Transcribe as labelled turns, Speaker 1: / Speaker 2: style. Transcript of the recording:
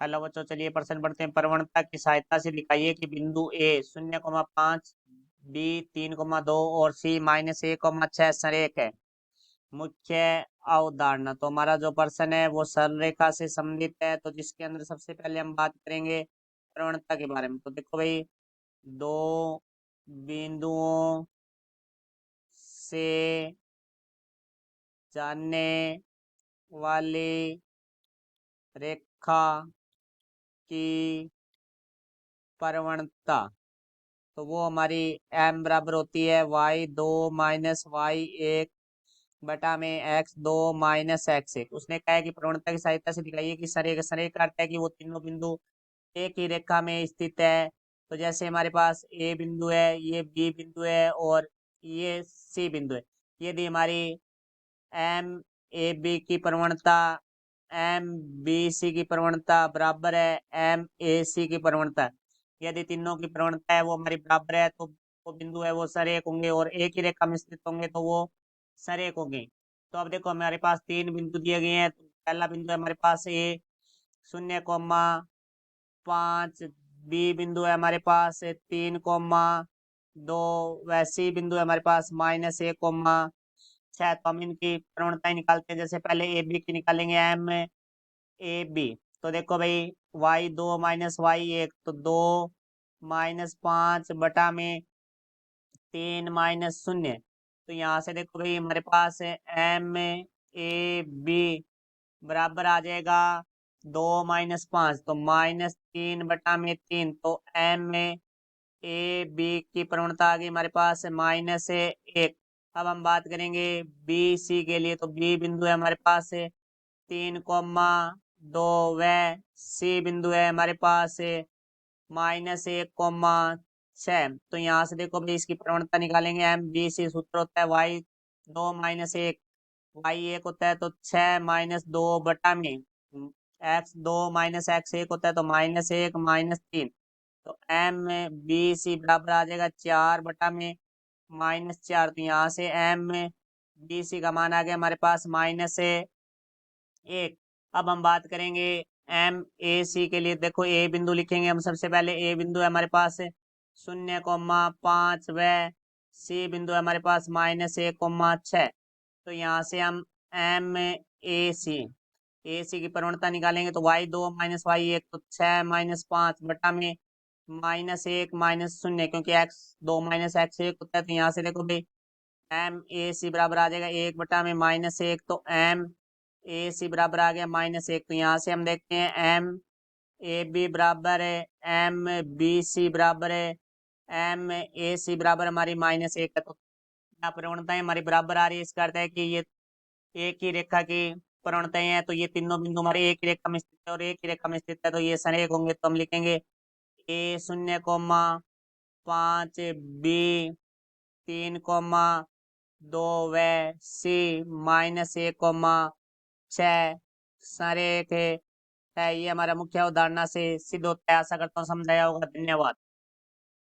Speaker 1: Hello बच्चों, चलिए प्रश्न पढ़ते हैं। प्रवणता की सहायता से दिखाइए कि बिंदु ए 0,5, बी 3,2 और सी -1,6 संरेख है। मुख्य अवधारणा। तो हमारा जो प्रश्न है वो सरल रेखा से संबंधित है, तो जिसके अंदर सबसे पहले हम बात करेंगे प्रवणता के बारे में। तो देखो भाई, दो बिंदुओं से जाने वाली रेखा की प्रवणता, तो वो हमारी m बराबर होती है y2 माइनस y1 बटा में x2 माइनस x1। उसने कहा है कि प्रवणता की सहायता से दिखाइए कि संरेख। संरेख का अर्थ है कि वो तीनों बिंदु एक ही रेखा में स्थित है। तो जैसे हमारे पास a बिंदु है, ये b बिंदु है और ये c बिंदु है। यदि हमारी एम ए बी की प्रवणता एम बी सी की प्रवणता बराबर है एम ए सी की प्रवणता, यदि तीनों की प्रवणता है वो हमारी बराबर है, तो वो बिंदु है वो सरेख होंगे और एक ही रेखा में स्थित होंगे, तो वो सरेख होंगे। तो अब देखो, हमारे पास तीन बिंदु दिए गए हैं। तो पहला बिंदु है हमारे पास ए 0,5, बी बिंदु है हमारे पास 3,2, वैसी बिंदु है हमारे पास -1,6। तो हम इनकी प्रवणताएं निकालते हैं। जैसे पहले ए बी की निकालेंगे, एम ए बी। तो देखो भाई, y2 माइनस y1, तो 2 -5 बटा में 3 - 0। तो यहाँ से देखो भाई, हमारे पास एम ए बी बराबर आ जाएगा 2 - 5, तो -3 बटा में 3। तो एम ए बी की प्रवणता आ गई हमारे पास -1। अब हम बात करेंगे बी सी के लिए। तो बी बिंदु है हमारे पास 3,2, व सी बिंदु है हमारे पास -1,6। तो यहाँ से देखो भाई, इसकी प्रवणता निकालेंगे। एम बी सी सूत्र होता है y2 - 1, y1 होता है तो 6 - 2 बटा में x2 -x1 होता है तो -1 -3। तो एम बी सी बराबर आ जाएगा 4 बटा में -4। तो यहाँ से एम बी सी का मान आ गया हमारे पास -1। अब हम बात करेंगे एम ए सी के लिए। देखो, ए बिंदु लिखेंगे हम। सबसे पहले ए बिंदु है हमारे पास 0,5, व सी बिंदु है हमारे पास -1,6। तो यहाँ से हम एम ए सी की प्रवणता निकालेंगे। तो y2 - y1, तो 6 - 5 बटा में -1 - 0, क्योंकि x2 -x1 होता है। तो यहाँ से देखो भाई, एम ए सी बराबर आ जाएगा 1 बटा में -1। तो एम ए सी बराबर आ गया -1। तो यहाँ से हम देखते हैं एम ए बी बराबर है एम बी सी बराबर है एम ए सी बराबर हमारी -1 है। तो क्या प्रवणताएं हमारी बराबर आ रही है? इसका अर्थ है कि ये एक ही रेखा की प्रवणताएं हैं। तो ये तीनों बिंदु हमारे एक ही रेखा में स्थित है और एक ही रेखा में स्थित है, तो ये संरेख होंगे। तो हम लिखेंगे ए 0,5, बी 3,2, व सी -1,6 संरेख है। ये हमारा मुख्य अवधारणा से सिद्ध होता है। आशा करता हूँ समझाया होगा। धन्यवाद।